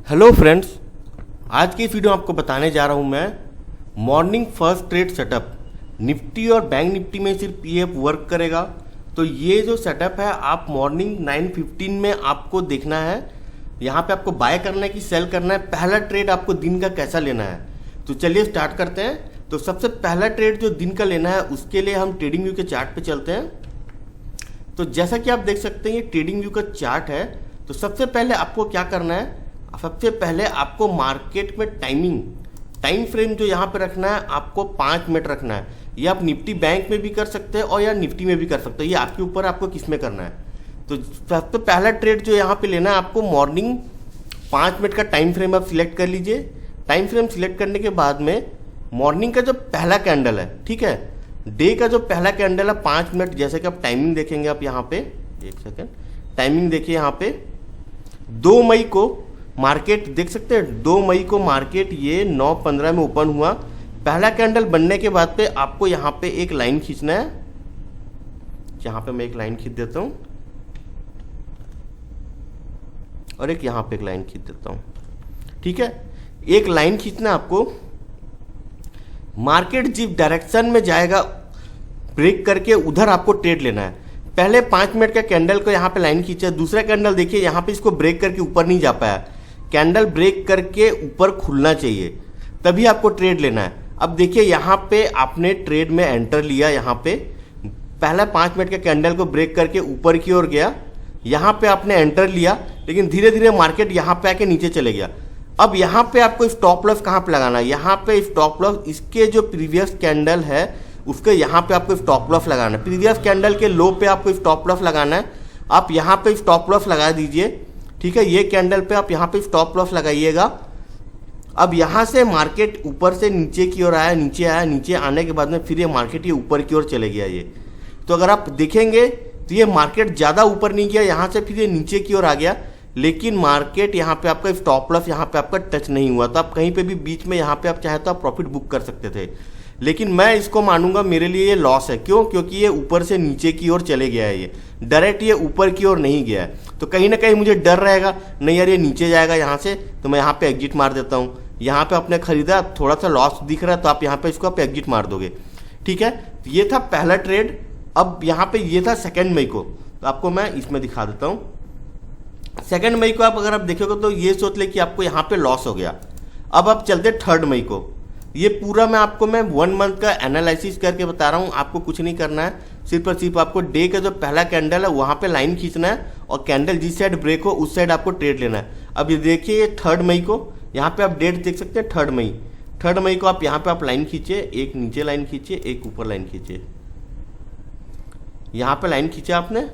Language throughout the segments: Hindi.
हेलो फ्रेंड्स, आज की इस वीडियो में आपको बताने जा रहा हूं मैं morning first trade setup. Nifty और बैंक निफ्टी में सिर्फ पीएफ वर्क करेगा। तो ये जो सेटअप है आप मॉर्निंग 9:15 में आपको देखना है। यहाँ पे आपको बाय करना है कि सेल करना है, पहला ट्रेड आपको दिन का कैसा लेना है। तो चलिए स्टार्ट करते हैं। तो सबसे पहला ट्रेड जो दिन का लेना है उसके लिए हम ट्रेडिंग व्यू के चार्ट पे चलते हैं। तो जैसा कि आप देख सकते हैं ये ट्रेडिंग व्यू का चार्ट है। तो सबसे पहले आपको क्या करना है, सबसे पहले आपको मार्केट में टाइम फ्रेम जो यहाँ पे रखना है आपको 5 मिनट रखना है। ये आप निफ्टी बैंक में भी कर सकते हैं और या निफ्टी में भी कर सकते हैं, ये आपके ऊपर आपको किस में करना है। तो सबसे पहला ट्रेड जो यहाँ पे लेना है आपको मॉर्निंग 5 मिनट का टाइम फ्रेम आप सिलेक्ट कर लीजिए। टाइम फ्रेम सिलेक्ट करने के बाद में मॉर्निंग का जो पहला कैंडल है, ठीक है, डे का जो पहला कैंडल है 5 मिनट, जैसे कि आप टाइमिंग देखेंगे, आप यहाँ पे एक सेकेंड टाइमिंग देखिए। यहाँ पे 2 मई को मार्केट देख सकते हैं, 2 मई को मार्केट ये 9:15 में ओपन हुआ। पहला कैंडल बनने के बाद पे आपको यहाँ पे एक लाइन खींचना है। यहाँ पे मैं एक लाइन खींच देता हूँ और एक यहाँ पे एक लाइन खींच देता हूँ, ठीक है। एक लाइन खींचना आपको, मार्केट जिस डायरेक्शन में जाएगा ब्रेक करके उधर आपको ट्रेड लेना है। पहले 5 मिनट का कैंडल को यहाँ पे लाइन खींचा, दूसरा कैंडल देखिए यहाँ पे इसको ब्रेक करके ऊपर नहीं जा पाया। कैंडल ब्रेक करके ऊपर खुलना चाहिए तभी आपको ट्रेड लेना है। अब देखिए यहाँ पे आपने ट्रेड में एंटर लिया। यहाँ पे पहला 5 मिनट के कैंडल को ब्रेक करके ऊपर की ओर गया, यहाँ पे आपने एंटर लिया, लेकिन धीरे धीरे मार्केट यहाँ पे आके नीचे चले गया। अब यहाँ पे आपको स्टॉप लॉस कहाँ पे लगाना है, यहाँ पे स्टॉप लॉस इसके जो प्रीवियस कैंडल है उसके यहाँ पे आपको स्टॉप लॉस लगाना है। प्रीवियस कैंडल के लो पे आपको स्टॉप लॉस लगाना है। आप यहाँ पे स्टॉप लॉस लगा दीजिए, ठीक है। ये कैंडल पे आप यहाँ पे स्टॉप लॉस लगाइएगा। अब यहाँ से मार्केट ऊपर से नीचे की ओर आया, नीचे आया, नीचे आने के बाद में फिर ये मार्केट ये ऊपर की ओर चले गया। ये तो अगर आप देखेंगे तो ये मार्केट ज़्यादा ऊपर नहीं गया, यहाँ से फिर ये नीचे की ओर आ गया, लेकिन मार्केट यहाँ पे आपका स्टॉप लॉस यहाँ पे आपका टच नहीं हुआ। तो आप कहीं पे भी बीच में यहाँ पे आप चाहे तो आप प्रॉफिट बुक कर सकते थे, लेकिन मैं इसको मानूंगा मेरे लिए ये लॉस है। क्यों? क्योंकि ये ऊपर से नीचे की ओर चले गया है, ये डायरेक्ट ये ऊपर की ओर नहीं गया है। तो कहीं ना कहीं मुझे डर रहेगा, नहीं यार ये नीचे जाएगा यहाँ से, तो मैं यहाँ पे एग्जिट मार देता हूँ। यहाँ पे आपने खरीदा, थोड़ा सा लॉस दिख रहा है तो आप यहाँ पे इसको आप एग्जिट मार दोगे, ठीक है। तो ये था पहला ट्रेड। अब यहाँ पे ये था 2 मई को, तो आपको मैं इसमें दिखा देता हूँ। 2 मई को आप अगर आप देखोगे तो ये सोच ले कि आपको यहाँ पे लॉस हो गया। अब आप चलते 3 मई को। ये पूरा मैं आपको 1 मंथ का एनालिसिस करके बता रहा हूँ, आपको कुछ नहीं करना है, सिर्फ और सिर्फ आपको डे का जो पहला कैंडल है वहाँ पे लाइन खींचना है और कैंडल जिस साइड ब्रेक हो उस साइड आपको ट्रेड लेना है। अब ये देखिए ये 3 मई को, यहाँ पे आप डेट देख सकते हैं 3 मई। 3 मई को आप यहाँ पे आप लाइन खींचिए, एक नीचे लाइन खींचिए, एक ऊपर लाइन खींचिए। यहाँ पे लाइन खींचा आपने,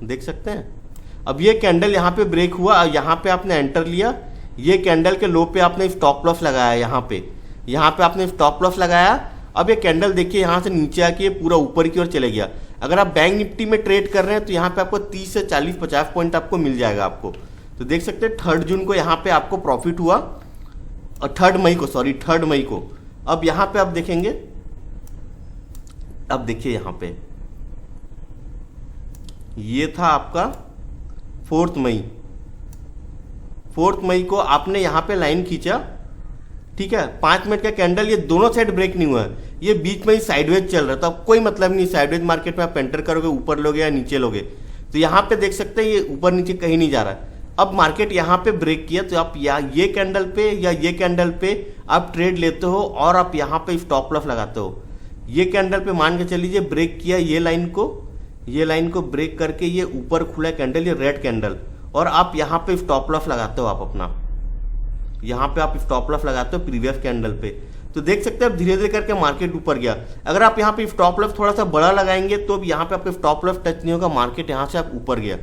देख सकते हैं। अब ये कैंडल यहाँ पे ब्रेक हुआ, यहाँ पे आपने एंटर लिया, ये कैंडल के लो पे आपने स्टॉप लॉस लगाया, यहाँ पे आपने स्टॉप लॉस लगाया। अब ये कैंडल देखिए यहाँ से नीचे आके पूरा ऊपर की ओर चले गया। अगर आप बैंक निफ्टी में ट्रेड कर रहे हैं तो यहाँ पे आपको 30 से 40-50 पॉइंट आपको मिल जाएगा आपको। तो देख सकते हैं 3 जून को यहाँ पे आपको प्रॉफिट हुआ, और 3 मई को। अब यहाँ पे आप देखेंगे, अब देखिए यहाँ पे ये था आपका 4 मई। 4 मई को आपने यहाँ पे लाइन खींचा, ठीक है। 5 मिनट का कैंडल, ये दोनों साइड ब्रेक नहीं हुआ है, ये बीच में ही साइडवेज चल रहा था। अब कोई मतलब नहीं, साइडवेज मार्केट में आप एंटर करोगे, ऊपर लोगे या नीचे लोगे। तो यहाँ पे देख सकते हैं ये ऊपर नीचे कहीं नहीं जा रहा है। अब मार्केट यहाँ पे ब्रेक किया तो आप या ये कैंडल पे या ये कैंडल पे आप ट्रेड लेते हो और आप यहाँ पे स्टॉप लॉस लगाते हो। ये कैंडल पे मान के चल लीजिए ब्रेक किया, ये लाइन को ब्रेक करके ये ऊपर खुला कैंडल, ये रेड कैंडल, और आप यहाँ पे स्टॉप लॉस लगाते हो। आप अपना यहाँ पे आप स्टॉप लॉस लगाते हो प्रीवियस कैंडल पे। तो देख सकते हैं अब धीरे धीरे करके मार्केट ऊपर गया। अगर आप यहाँ पे स्टॉप लॉस थोड़ा सा बड़ा लगाएंगे तो अब यहाँ पे आपका स्टॉप लॉस टच नहीं होगा, मार्केट यहाँ से आप ऊपर गया।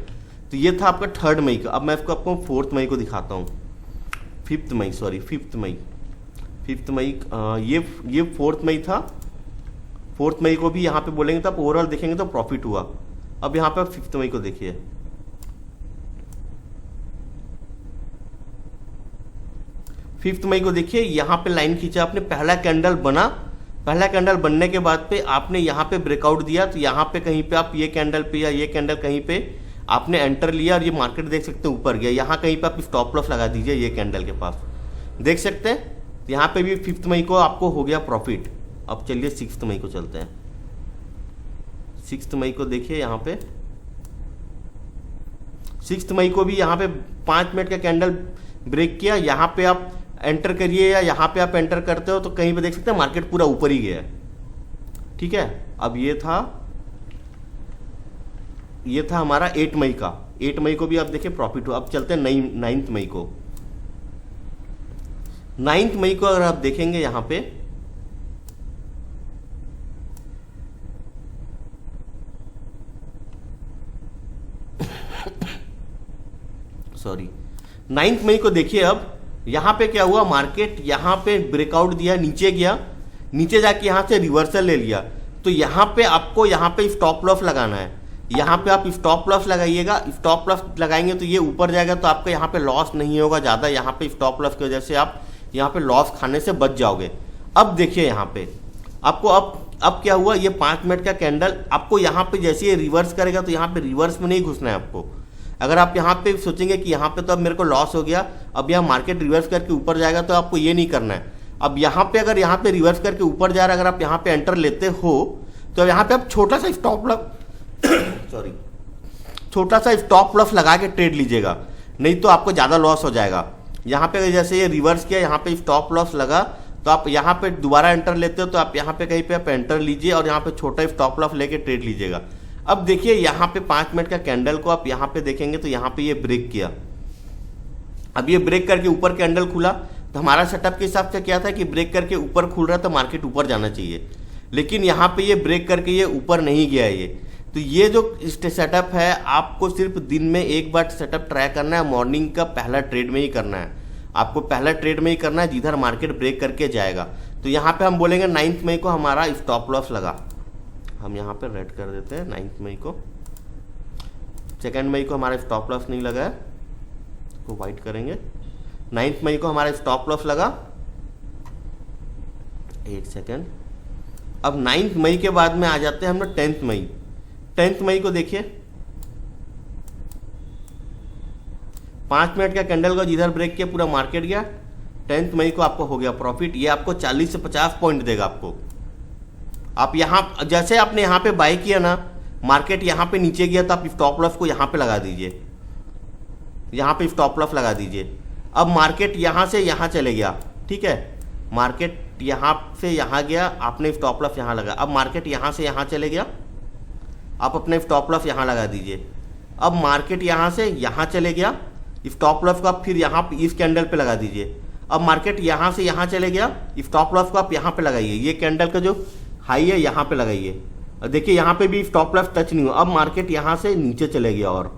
तो ये था आपका 3 मई का। अब मैं इसको आपको 4 मई को दिखाता हूँ, 5 मई, ये 4 मई था। 4 मई को भी यहाँ पे बोलेंगे तो आप ओवरऑल देखेंगे तो प्रॉफिट हुआ। अब यहाँ पे 5 मई को देखिए, 5 मई को देखिए, यहाँ पे लाइन खींचा आपने, पहला कैंडल बना, पहला कैंडल बनने के बाद पे आपने यहाँ पे ब्रेकआउट दिया। तो यहाँ पे कहीं पे आप ये कैंडल पे या ये कैंडल कहीं पे आपने एंटर लिया और ये मार्केट देख सकते हैं ऊपर गया, यहाँ कहीं पे आप स्टॉप लॉस लगा दीजिए ये कैंडल के पास, देख सकते हैं यहाँ पे भी 5 मई को आपको हो गया प्रॉफिट। अब चलिए 6 मई को चलते हैं। 6 मई को देखिए यहाँ पे 6 मई को भी यहाँ पे 5 मिनट का कैंडल ब्रेक किया, यहाँ पे आप एंटर करिए या यहाँ पे आप एंटर करते हो तो कहीं पे देख सकते हैं मार्केट पूरा ऊपर ही गया है। ठीक है, अब ये था हमारा 8 मई का। 8 मई को भी आप देखिए प्रॉफिट हो। अब चलते हैं 9 मई को। 9 मई को अगर आप देखेंगे यहाँ पे सॉरी 9 मई को देखिए, अब यहाँ पे क्या हुआ, मार्केट यहाँ पे ब्रेकआउट दिया, नीचे गया, नीचे जाके यहाँ से रिवर्सल ले लिया। तो यहाँ पे आपको यहाँ पे स्टॉप लॉस लगाना है। यहाँ पे आप स्टॉप लॉस लगाइएगा, स्टॉप लॉस लगाएंगे तो ये ऊपर जाएगा तो आपका यहाँ पे लॉस नहीं होगा ज़्यादा। यहाँ पे स्टॉप लॉस की वजह से आप यहाँ पे लॉस खाने से बच जाओगे। अब देखिए यहाँ पे आपको अब क्या हुआ, ये 5 मिनट का कैंडल आपको यहाँ पे जैसे ये रिवर्स करेगा तो यहाँ पे रिवर्स में नहीं घुसना है आपको। अगर आप यहाँ पे सोचेंगे कि यहाँ पे तो अब मेरे को लॉस हो गया, अब यहाँ मार्केट रिवर्स करके ऊपर जाएगा, तो आपको ये नहीं करना है। अब यहाँ पे अगर यहाँ पे रिवर्स करके ऊपर जा रहा है, अगर आप यहाँ पे एंटर लेते हो तो यहाँ पे आप छोटा सा स्टॉप लॉस लगा के ट्रेड लीजिएगा, नहीं तो आपको ज़्यादा लॉस हो जाएगा। यहाँ पे जैसे ये रिवर्स किया, यहाँ पे स्टॉप लॉस लगा तो आप यहाँ पे दोबारा एंटर लेते हो तो आप यहाँ पे कहीं पे आप एंटर लीजिए और यहाँ पे छोटा स्टॉप लॉस लेके ट्रेड लीजिएगा। अब देखिए यहाँ पे 5 मिनट का कैंडल को आप यहाँ पे देखेंगे तो यहाँ पे ये ब्रेक किया। अब ये ब्रेक करके ऊपर कैंडल खुला तो हमारा सेटअप के हिसाब से क्या था कि ब्रेक करके ऊपर खुल रहा था, मार्केट ऊपर जाना चाहिए, लेकिन यहाँ पे ये ब्रेक करके ये ऊपर नहीं गया है। ये तो ये जो सेटअप है आपको सिर्फ दिन में एक बार सेटअप ट्राई करना है, मॉर्निंग का पहला ट्रेड में ही करना है। आपको पहला ट्रेड में ही करना है जिधर मार्केट ब्रेक करके जाएगा। तो यहाँ पे हम बोलेंगे 9 मई को हमारा स्टॉप लॉस लगा, हम यहाँ पे रेड कर देते हैं 9 मई को। 2 मई को हमारा स्टॉप लॉस नहीं लगा है तो वाइट करेंगे। 9 मई को हमारा स्टॉप लॉस लगा, 1 सेकेंड। अब 9 मई के बाद में आ जाते हैं हम लोग 10 मई। 10 मई को देखिए 5 मिनट का कैंडल को जिधर ब्रेक किया पूरा मार्केट गया। 10 मई को आपको हो गया प्रॉफिट। ये आपको 40 से 50 पॉइंट देगा आपको। आप यहाँ जैसे आपने यहाँ पे बाय किया ना, मार्केट यहाँ पे नीचे गया तो आप स्टॉप लॉस को यहाँ पे लगा दीजिए, यहाँ पे स्टॉप लॉस लगा दीजिए। अब मार्केट यहाँ से यहाँ चले गया, ठीक है, मार्केट यहाँ से यहाँ गया, आपने स्टॉप लॉस यहाँ लगा। अब मार्केट यहाँ से यहाँ चले गया, आप अपने स्टॉप लॉस यहाँ लगा दीजिए। अब मार्केट यहाँ से यहाँ चले गया, स्टॉप लॉस को आप फिर यहाँ इस कैंडल पे लगा दीजिए। अब मार्केट यहाँ से यहाँ चले गया, स्टॉप लॉस को आप यहाँ पे लगाइए, ये कैंडल का जो हाई है यहाँ पे लगाइए। और देखिए यहाँ पे भी स्टॉप लॉस टच नहीं हुआ। अब मार्केट यहाँ से नीचे चले गया और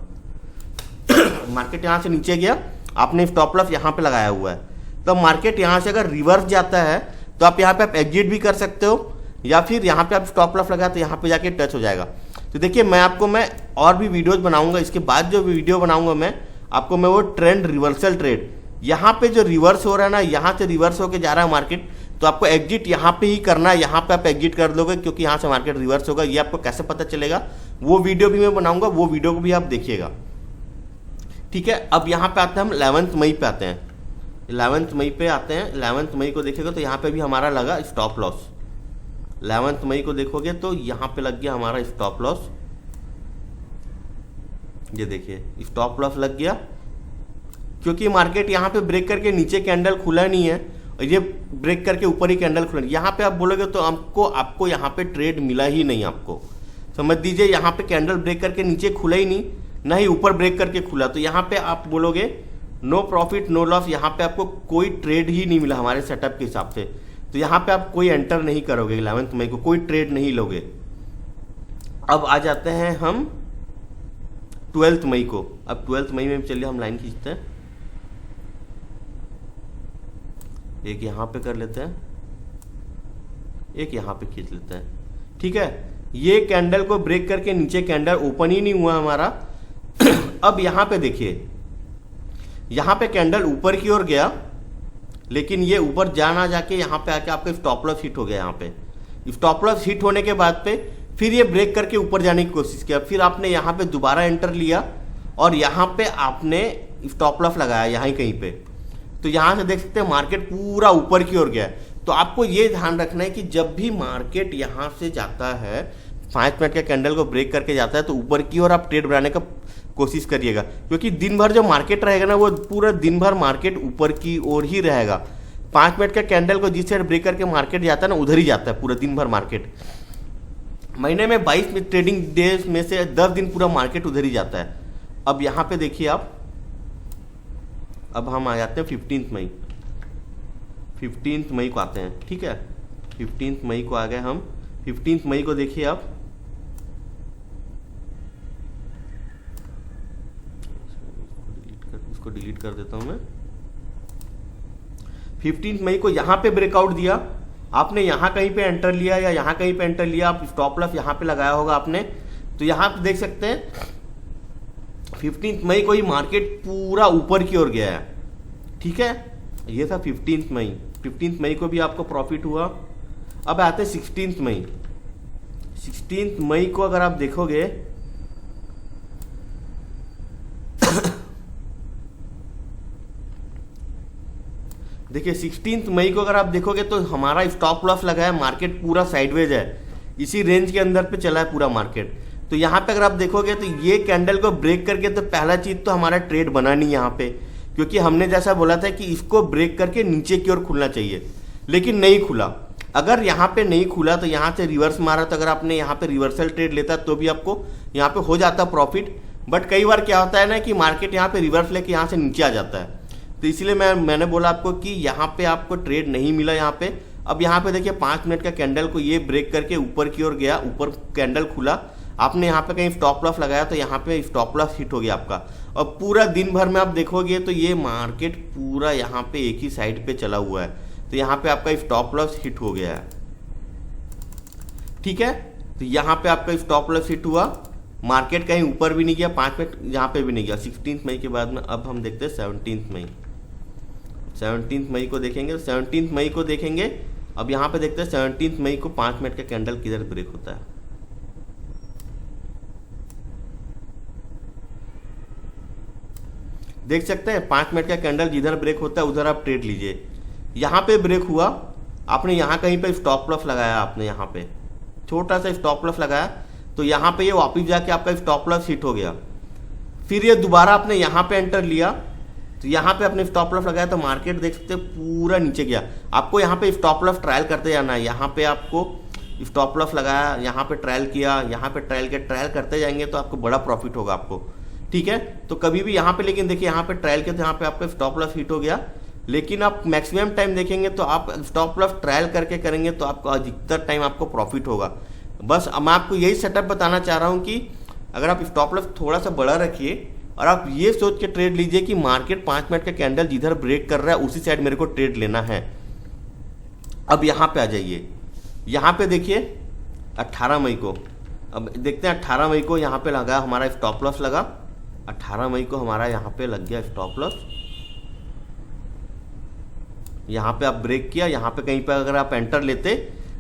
मार्केट यहाँ से नीचे गया, आपने स्टॉप लॉस यहाँ पे लगाया हुआ है। तो मार्केट यहाँ से अगर रिवर्स जाता है तो आप यहाँ पे आप एग्जिट भी कर सकते हो, या फिर यहाँ पे आप स्टॉप लॉस लगाए तो यहाँ पे जाके टच हो जाएगा। तो देखिए मैं और भी वीडियोज बनाऊंगा, इसके बाद जो वीडियो बनाऊंगा मैं आपको वो ट्रेंड रिवर्सल ट्रेड, यहाँ पे जो रिवर्स हो रहा है ना, यहाँ से रिवर्स होके जा रहा है मार्केट, तो आपको एग्जिट यहाँ पे ही करना है। यहाँ पे आप एग्जिट कर दोगे क्योंकि यहाँ से मार्केट रिवर्स होगा। ये आपको कैसे पता चलेगा वो वीडियो भी मैं बनाऊंगा, वो वीडियो को भी आप देखिएगा, ठीक है। अब यहाँ पे आते हैं हम 11 मई पे आते हैं। 11 मई पे आते हैं। 11 मई को देखिएगा तो यहाँ पे भी हमारा लगा स्टॉप लॉस। 11 मई को देखोगे तो यहाँ पे लग गया हमारा स्टॉप लॉस, ये देखिए स्टॉप लॉस लग गया क्योंकि मार्केट यहाँ पे ब्रेक करके नीचे कैंडल खुला नहीं है और ये ब्रेक करके ऊपर ही कैंडल खुला। यहाँ पे आप बोलोगे तो आपको यहाँ पे ट्रेड मिला ही नहीं, आपको समझ दीजिए यहाँ पे कैंडल ब्रेक करके नीचे खुला ही नहीं, ना ही ऊपर ब्रेक करके खुला। तो यहाँ पे आप बोलोगे नो प्रॉफिट नो लॉस, यहाँ पे आपको कोई ट्रेड ही नहीं मिला हमारे सेटअप के हिसाब से। तो यहाँ पे आप कोई एंटर नहीं करोगे 11 मई को, कोई ट्रेड नहीं लोगे। अब आ जाते हैं हम 12 मई को। अब 12 मई में चलिए हम लाइन खींचते हैं, एक यहाँ पे कर लेते हैं, एक यहाँ पे खींच लेते हैं, ठीक है। ये कैंडल को ब्रेक करके नीचे कैंडल ओपन ही नहीं हुआ हमारा। अब यहाँ पे देखिए, यहाँ पे कैंडल ऊपर की ओर गया, लेकिन ये ऊपर जाना जाके यहाँ पे आके आपका स्टॉप लॉस हिट हो गया। यहाँ पे स्टॉप लॉस हिट होने के बाद पे फिर ये ब्रेक करके ऊपर जाने की कोशिश किया, फिर आपने यहाँ पे दोबारा एंटर लिया, और यहाँ पे आपने स्टॉप लॉस लगाया यहाँ कहीं पे, तो यहाँ से देख सकते हैं मार्केट पूरा ऊपर की ओर गया है। तो आपको ये ध्यान रखना है कि जब भी मार्केट यहाँ से जाता है, 5 मिनट के कैंडल को ब्रेक करके जाता है, तो ऊपर की ओर आप ट्रेड बनाने का कोशिश करिएगा, क्योंकि दिन भर जो मार्केट रहेगा ना, वो पूरा दिन भर मार्केट ऊपर की ओर ही रहेगा। 5 मिनट का कैंडल को जिस साइड ब्रेक करके मार्केट जाता है ना, उधर ही जाता है पूरा दिन भर मार्केट। महीने में 22 ट्रेडिंग डेज में से 10 दिन पूरा मार्केट उधर ही जाता है। अब यहाँ पे देखिए आप, अब हम आ जाते हैं 15 मई, 15 मई को आते हैं, ठीक है। 15 मई को आ गए हम। 15 मई को देखिए आप, इसको डिलीट कर देता हूं मैं। 15 मई को यहां पे ब्रेकआउट दिया, आपने यहां कहीं पे एंटर लिया या यहां कहीं पे एंटर लिया, आप स्टॉप लॉस यहां पे लगाया होगा आपने, तो यहां पे देख सकते हैं 15 मई को ही मार्केट पूरा ऊपर की ओर गया है, ठीक है। ये था 15 मई। 15 मई को भी आपको प्रॉफिट हुआ। अब आते हैं 16 मई। 16 मई को अगर आप देखोगे देखिए 16 मई को अगर आप देखोगे तो हमारा स्टॉप लॉस लगा है, मार्केट पूरा साइडवेज है, इसी रेंज के अंदर पे चला है पूरा मार्केट। तो यहाँ पे अगर आप देखोगे तो ये कैंडल को ब्रेक करके, तो पहला चीज तो हमारा ट्रेड बना नहीं यहाँ पे, क्योंकि हमने जैसा बोला था कि इसको ब्रेक करके नीचे की ओर खुलना चाहिए, लेकिन नहीं खुला। अगर यहाँ पे नहीं खुला तो यहाँ से रिवर्स मारा, तो अगर आपने यहाँ पे रिवर्सल ट्रेड लेता तो भी आपको यहाँ पे हो जाता प्रॉफिट। बट कई बार क्या होता है ना कि मार्केट यहाँ पे रिवर्स लेके यहाँ से नीचे आ जाता है, तो इसलिए मैंने बोला आपको कि यहाँ पे आपको ट्रेड नहीं मिला यहाँ पे। अब यहाँ पे देखिए 5 मिनट का कैंडल को ये ब्रेक करके ऊपर की ओर गया, ऊपर कैंडल खुला, आपने यहाँ पे कहीं स्टॉप लॉस लगाया तो यहाँ पे स्टॉप लॉस हिट हो गया आपका। और पूरा दिन भर में आप देखोगे तो ये मार्केट पूरा यहाँ पे एक ही साइड पे चला हुआ है, तो यहाँ पे आपका स्टॉप लॉस हिट हो गया है, ठीक है। तो यहाँ पे आपका स्टॉप लॉस हिट हुआ, मार्केट कहीं ऊपर भी नहीं गया, 5 मिनट यहाँ पे भी नहीं गया 16 मई के बाद में। अब हम देखते हैं 17 मई। 17 मई को देखेंगे, 17 मई को देखेंगे। अब यहाँ पे देखते हैं 17 मई को 5 मिनट का कैंडल किधर ब्रेक होता है। देख सकते हैं 5 मिनट का कैंडल जिधर ब्रेक होता है उधर आप ट्रेड लीजिए। यहाँ पे ब्रेक हुआ, आपने यहाँ कहीं पे स्टॉप लॉस लगाया, आपने यहाँ पे छोटा सा स्टॉप लॉस लगाया, तो यहाँ पे ये वापस जाके आपका स्टॉप लॉस हिट हो गया। फिर ये दोबारा आपने यहाँ पे एंटर लिया, तो यहाँ पे अपने स्टॉप लॉस लगाया, तो मार्केट देख सकते हैं पूरा नीचे गया। आपको यहाँ पे स्टॉप लॉस ट्रायल करते जाना है। यहाँ पे आपको स्टॉप लॉस लगाया, यहाँ पे ट्रायल किया, यहाँ पे ट्रायल किया, ट्रायल करते जाएंगे तो आपको बड़ा प्रॉफिट होगा आपको, ठीक है। तो कभी भी यहाँ पे, लेकिन देखिए यहाँ पे ट्रायल किया तो यहाँ पे आपका स्टॉप लॉस हिट हो गया, लेकिन आप मैक्सिमम टाइम देखेंगे तो आप स्टॉप लॉस ट्रायल करके करेंगे तो आपको अधिकतर टाइम आपको प्रॉफिट होगा। बस मैं आपको यही सेटअप बताना चाह रहा हूँ कि अगर आप स्टॉप लॉस थोड़ा सा बड़ा रखिए और आप ये सोच के ट्रेड लीजिए कि मार्केट 5 मिनट का कैंडल जिधर ब्रेक कर रहा है उसी साइड मेरे को ट्रेड लेना है। अब यहाँ पे आ जाइए, यहाँ पे देखिए 18 मई को, अब देखते हैं 18 मई को यहाँ पे लगा हमारा स्टॉप लॉस लगा। 18 मई को हमारा यहाँ पे लग गया स्टॉप लॉस, यहाँ पे आप ब्रेक किया, यहाँ पे कहीं पे अगर आप एंटर लेते,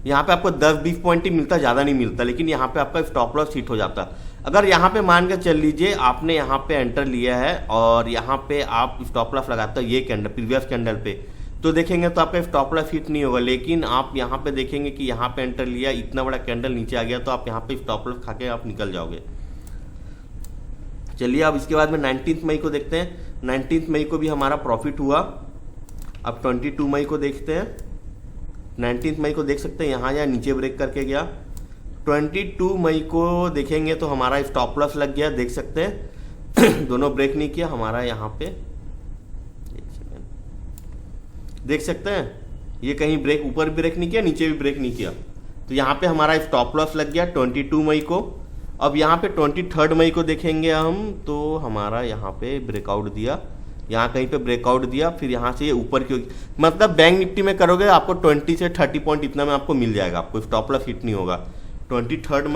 यहाँ पे आपको 10-20 पॉइंट ही मिलता, ज़्यादा नहीं मिलता, लेकिन यहाँ पे आपका स्टॉप लॉस हिट हो जाता। अगर यहाँ पे मान के चल लीजिए आपने यहाँ पे एंटर लिया है और यहाँ पे आप स्टॉप लॉस लगाते हो ये कैंडल प्रीवियस कैंडल पे, तो देखेंगे तो आपका स्टॉप लॉस हिट नहीं होगा। लेकिन आप यहाँ पे देखेंगे कि यहाँ पे एंटर लिया, इतना बड़ा कैंडल नीचे आ गया, तो आप यहाँ पे स्टॉप लॉस खा के आप निकल जाओगे। चलिए अब इसके बाद में 19 मई को देखते हैं। 19 मई को भी हमारा प्रॉफिट हुआ। अब 22 मई को देखते हैं। 19 मई को देख सकते हैं यहाँ नीचे ब्रेक करके गया। 22 मई को देखेंगे तो हमारा स्टॉप लॉस लग गया, देख सकते हैं दोनों ब्रेक नहीं किया हमारा, यहाँ पे देख सकते हैं ये कहीं ब्रेक, ऊपर ब्रेक नहीं किया, नीचे भी ब्रेक नहीं किया, तो यहाँ पे हमारा स्टॉप लॉस लग गया 22 मई को। अब यहाँ पे 23 मई को देखेंगे हम, तो हमारा यहाँ पे ब्रेकआउट दिया, यहाँ कहीं पे ब्रेकआउट दिया, फिर यहाँ से ये ऊपर की, मतलब बैंक निफ्टी में करोगे आपको 20 से 30 पॉइंट इतना में आपको मिल जाएगा, आपको स्टॉप लॉस हिट नहीं होगा। 23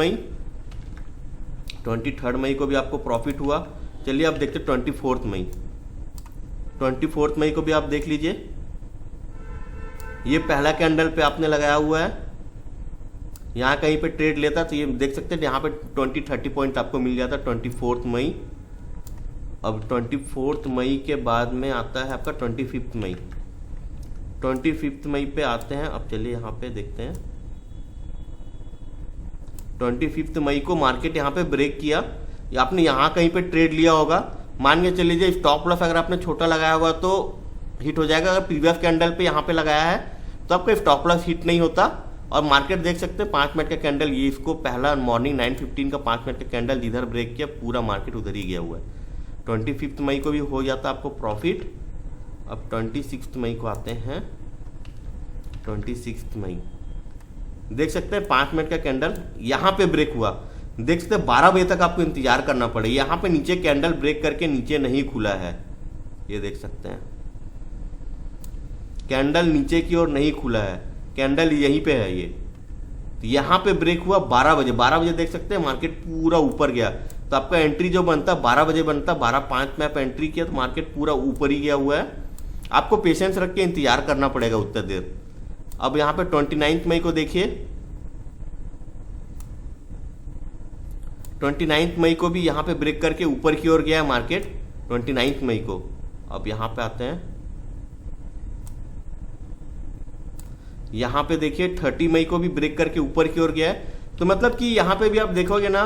मई को भी आपको प्रॉफिट हुआ। चलिए अब देखते 24 मई। 24 मई को भी आप देख लीजिए, ये पहला कैंडल पे आपने लगाया हुआ है, यहाँ कहीं पे ट्रेड लेता तो ये देख सकते हैं यहाँ पे 20-30 पॉइंट आपको मिल जाता। 24 मई अब 24 मई के बाद में आता है आपका 25 मई। 25 मई पे आते हैं। अब चलिए यहाँ पे देखते हैं। 25 मई को मार्केट यहाँ पे ब्रेक किया, या आपने यहाँ कहीं पे ट्रेड लिया होगा, मान के चल लीजिए स्टॉप लॉस अगर आपने छोटा लगाया होगा तो हिट हो जाएगा। अगर प्रीवियस कैंडल पे यहाँ पे लगाया है तो आपका स्टॉप लॉस हिट नहीं होता। और मार्केट देख सकते हैं 5 मिनट का कैंडल, ये इसको पहला मॉर्निंग 9:15 का 5 मिनट का कैंडल जिधर ब्रेक किया पूरा मार्केट उधर ही गया हुआ है। 25 मई को भी हो जाता आपको प्रॉफिट। अब 26 मई को आते हैं। 26 मई देख सकते हैं 5 मिनट का कैंडल यहाँ पे ब्रेक हुआ। देख सकते हैं 12 बजे तक आपको इंतजार करना पड़ेगा। यहाँ पे नीचे कैंडल ब्रेक करके नीचे नहीं खुला है, ये देख सकते हैं कैंडल नीचे की ओर नहीं खुला है, कैंडल यहीं पे है। ये तो यहाँ पे ब्रेक हुआ 12 बजे। 12 बजे देख सकते हैं मार्केट पूरा ऊपर गया, तो आपका एंट्री जो बनता 12 बजे बनता, 12:05 में आप एंट्री किया तो मार्केट पूरा ऊपर ही गया हुआ है। आपको पेशेंस रख के इंतजार करना पड़ेगा उतना देर। अब यहाँ पे 29 मई को देखिए। 29 मई को भी यहाँ पे ब्रेक करके ऊपर की ओर गया है मार्केट 29 मई को। अब यहाँ पे आते हैं। यहाँ पे देखिए 30 मई को भी ब्रेक करके ऊपर की ओर गया है। तो मतलब कि यहाँ पे भी आप देखोगे ना,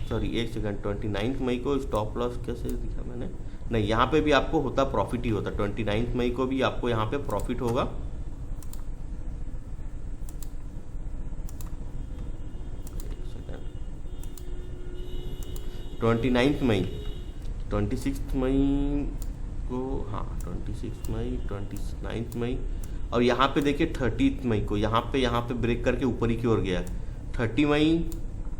सॉरी एक सेकंड, 29 मई को स्टॉप लॉस कैसे दिखा मैंने, नहीं यहाँ पे भी आपको होता प्रॉफिट ही होता। 29 मई को भी आपको यहाँ पे प्रॉफिट होगा। ट्वेंटी मई को, हाँ 26 मई, 29 मई। और यहाँ पे देखिए 30 मई को यहाँ पे ब्रेक करके ऊपर ही की ओर गया 30 मई।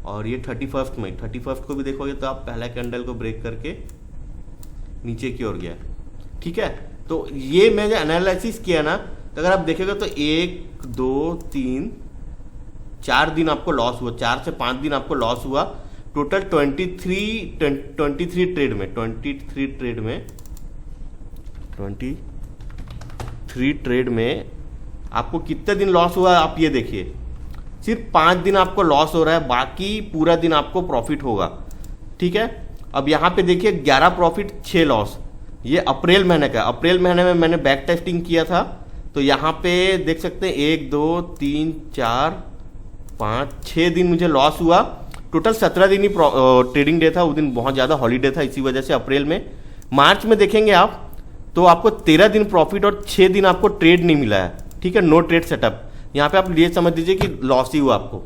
और ये 31 मई, 31 को भी देखोगे तो आप पहला कैंडल को ब्रेक करके नीचे की ओर गया। ठीक है, तो ये मैं जो एनालिसिस किया ना, तो अगर आप देखेगा तो 1 2 3 4 दिन आपको लॉस हुआ, 4 से 5 दिन आपको लॉस हुआ। टोटल 23 ट्रेड में 23 ट्रेड में आपको कितने दिन लॉस हुआ आप ये देखिए। सिर्फ 5 दिन आपको लॉस हो रहा है, बाकी पूरा दिन आपको प्रॉफिट होगा। ठीक है, अब यहाँ पे देखिए 11 प्रॉफिट 6 लॉस, ये अप्रैल महीने का। अप्रैल महीने में मैंने बैक टेस्टिंग किया था, तो यहाँ पे देख सकते हैं 1 2 3 4 5 6 दिन मुझे लॉस हुआ। टोटल 17 दिन ही ट्रेडिंग डे था, उस दिन बहुत ज़्यादा हॉलीडे था इसी वजह से अप्रैल में। मार्च में देखेंगे आप तो आपको 13 दिन प्रॉफिट और 6 दिन आपको ट्रेड नहीं मिला है। ठीक है, नो ट्रेड सेटअप। यहाँ पे आप ये समझ लीजिए कि लॉस ही हुआ आपको,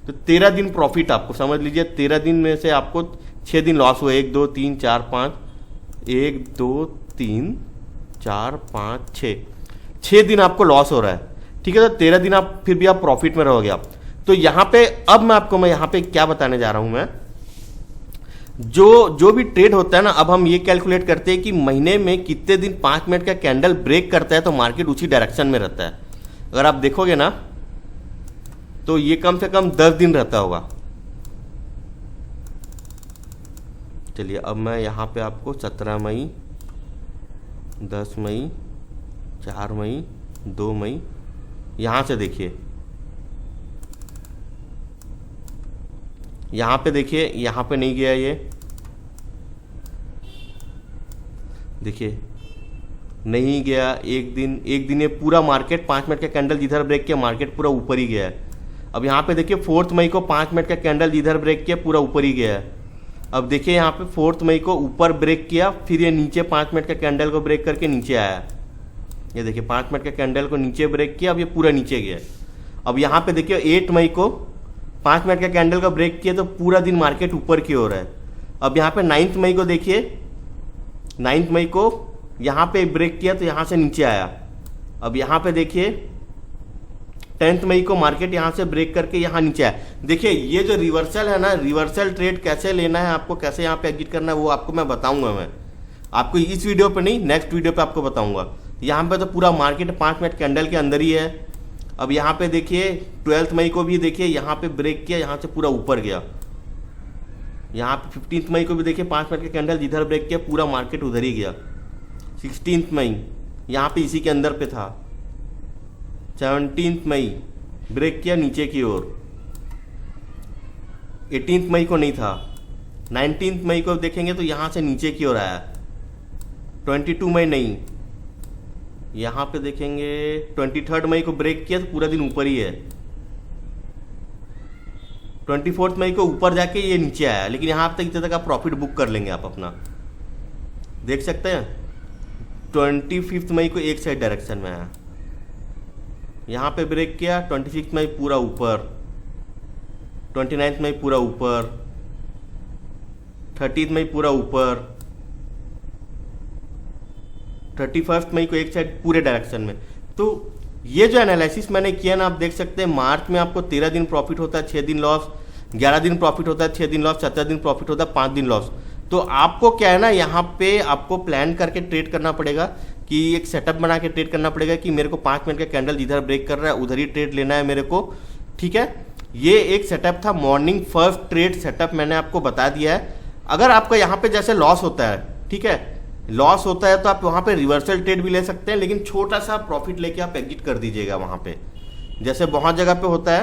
तो 13 दिन प्रॉफिट आपको समझ लीजिए। 13 दिन में से आपको 6 दिन लॉस हुआ, 1 2 3 4 5, 1 2 3 4 5 6 दिन आपको लॉस हो रहा है। ठीक है, तो 13 दिन आप फिर भी आप प्रॉफिट में रहोगे आप। तो यहाँ पे अब मैं यहाँ पे क्या बताने जा रहा हूं मैं, जो भी ट्रेड होता है ना, अब हम ये कैलकुलेट करते हैं कि महीने में कितने दिन 5 मिनट का कैंडल ब्रेक करता है तो मार्केट उसी डायरेक्शन में रहता है। अगर आप देखोगे ना तो ये कम से कम 10 दिन रहता होगा। चलिए अब मैं यहाँ पे आपको 17 मई, 10 मई, 4 मई, 2 मई, यहाँ से देखिए, यहाँ पे देखिए, यहाँ पे नहीं गया ये, देखिए नहीं गया। एक दिन ये पूरा मार्केट 5 मिनट का कैंडल जिधर ब्रेक किया मार्केट पूरा ऊपर ही गया है। अब यहाँ पे देखिए 4 मई को 5 मिनट का कैंडल जिधर ब्रेक किया पूरा ऊपर ही गया है। अब देखिए यहाँ पे 4 मई को ऊपर ब्रेक किया, फिर ये नीचे 5 मिनट का कैंडल को ब्रेक करके नीचे आया। ये देखिए 5 मिनट का कैंडल को नीचे ब्रेक किया, अब ये पूरा नीचे गया। अब यहाँ पे देखिए 8 मई को 5 मिनट का कैंडल का ब्रेक किया तो पूरा दिन मार्केट ऊपर की ओर है। अब यहाँ पे 9 मई को देखिए, 9 मई को यहाँ पे ब्रेक किया तो यहाँ से नीचे आया। अब यहाँ पे देखिए 10 मई को मार्केट यहाँ से ब्रेक करके यहाँ नीचे आया। देखिए ये जो रिवर्सल है ना, रिवर्सल ट्रेड कैसे लेना है आपको, कैसे यहाँ पे एग्जिट करना है, वो आपको मैं बताऊंगा। मैं आपको इस वीडियो पे नहीं, नेक्स्ट वीडियो पे आपको बताऊंगा। यहाँ पे तो पूरा मार्केट 5 मिनट कैंडल के अंदर ही है। अब यहाँ पे देखिए 12 मई को भी देखिए यहाँ पे ब्रेक किया, यहाँ से पूरा ऊपर गया। यहाँ पे 15 मई को भी देखिए 5 मिनट का कैंडल जिधर ब्रेक किया पूरा मार्केट उधर ही गया। 16 मई यहाँ पे इसी के अंदर पे था। 17 मई ब्रेक किया नीचे की ओर। 18 मई को नहीं था। 19 मई को देखेंगे तो यहाँ से नीचे की ओर आया। 22 मई नहीं, यहाँ पे देखेंगे 23 मई को ब्रेक किया तो पूरा दिन ऊपर ही है। 24 मई को ऊपर जाके ये नीचे आया, लेकिन यहाँ तक इतने तक आप प्रॉफिट बुक कर लेंगे आप अपना, देख सकते हैं। 25 मई को एक साइड डायरेक्शन में आया, यहाँ पे ब्रेक किया, 26 मई पूरा ऊपर, 29 मई पूरा ऊपर, 30 मई पूरा ऊपर, 31 मई को एक साइड पूरे डायरेक्शन में। तो ये जो एनालिसिस मैंने किया ना, आप देख सकते हैं मार्च में आपको 13 दिन प्रॉफिट होता है, 6 दिन लॉस, 11 दिन प्रॉफिट होता है, 6 दिन लॉस, 17 दिन प्रॉफिट होता है, 5 दिन लॉस। तो आपको क्या है ना, यहाँ पे आपको प्लान करके ट्रेड करना पड़ेगा, कि एक सेटअप बना के ट्रेड करना पड़ेगा कि मेरे को 5 मिनट का कैंडल जिधर ब्रेक कर रहा है उधर ही ट्रेड लेना है मेरे को, ठीक है। ये एक सेटअप था, मॉर्निंग फर्स्ट ट्रेड सेटअप मैंने आपको बता दिया है। अगर आपका यहाँ पे जैसे लॉस होता है, ठीक है, लॉस होता है तो आप वहाँ पे रिवर्सल ट्रेड भी ले सकते हैं, लेकिन छोटा सा प्रॉफिट लेके आप एग्जिट कर दीजिएगा वहाँ पे। जैसे बहुत जगह पे होता है,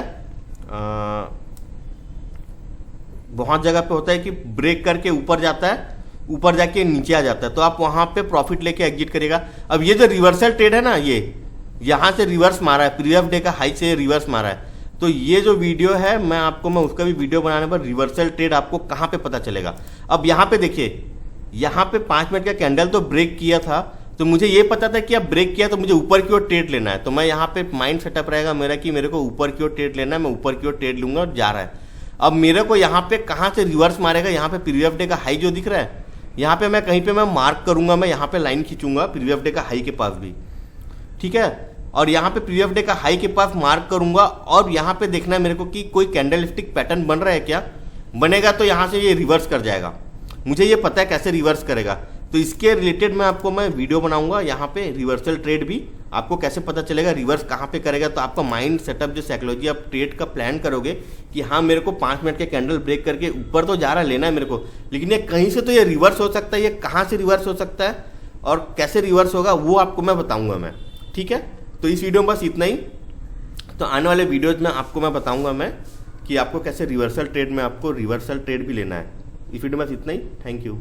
बहुत जगह पे होता है कि ब्रेक करके ऊपर जाता है, ऊपर जाके नीचे आ जाता है, तो आप वहाँ पे प्रॉफिट लेके एग्जिट करिएगा। अब ये जो रिवर्सल ट्रेड है ना, ये यहाँ से रिवर्स मारा है, प्रीवियस डे का हाई से रिवर्स मारा है, तो ये जो वीडियो है मैं उसका भी वीडियो बनाने पर रिवर्सल ट्रेड आपको कहाँ पे पता चलेगा। अब यहाँ पे देखिए, यहाँ पे 5 मिनट का कैंडल तो ब्रेक किया था, तो मुझे ये पता था कि अब ब्रेक किया तो मुझे ऊपर की ओर ट्रेड लेना है, तो मैं यहाँ पे माइंड सेटअप रहेगा मेरा कि मेरे को ऊपर की ओर ट्रेड लेना है, मैं ऊपर की ओर ट्रेड लूंगा और जा रहा है। अब मेरे को यहाँ पे कहाँ से रिवर्स मारेगा, यहाँ पे प्रीवियस डे का हाई जो दिख रहा है, यहाँ पे मैं कहीं पे मैं मार्क करूंगा, मैं यहाँ पे लाइन खींचूंगा प्रीवियस डे का हाई के पास भी, ठीक है, और यहाँ पे प्रीवियस डे का हाई के पास मार्क करूंगा, और यहाँ पे देखना है मेरे को कि कोई कैंडलस्टिक पैटर्न बन रहा है क्या, बनेगा तो यहाँ से ये रिवर्स कर जाएगा, मुझे ये पता है कैसे रिवर्स करेगा। तो इसके रिलेटेड मैं वीडियो बनाऊंगा, यहाँ पे रिवर्सल ट्रेड भी आपको कैसे पता चलेगा रिवर्स कहाँ पे करेगा। तो आपका माइंड सेटअप जो साइकोलॉजी आप ट्रेड का प्लान करोगे कि हाँ मेरे को 5 मिनट के कैंडल ब्रेक करके ऊपर तो जा रहा है, लेना है मेरे को, लेकिन ये कहीं से तो ये रिवर्स हो सकता है, ये कहाँ से रिवर्स हो सकता है और कैसे रिवर्स होगा वो आपको मैं बताऊँगा मैं, ठीक है। तो इस वीडियो में बस इतना ही। तो आने वाले वीडियोज में आपको मैं बताऊँगा मैं कि आपको कैसे रिवर्सल ट्रेड में आपको रिवर्सल ट्रेड भी लेना है। इस वीडियो में बस इतना ही। Thank you.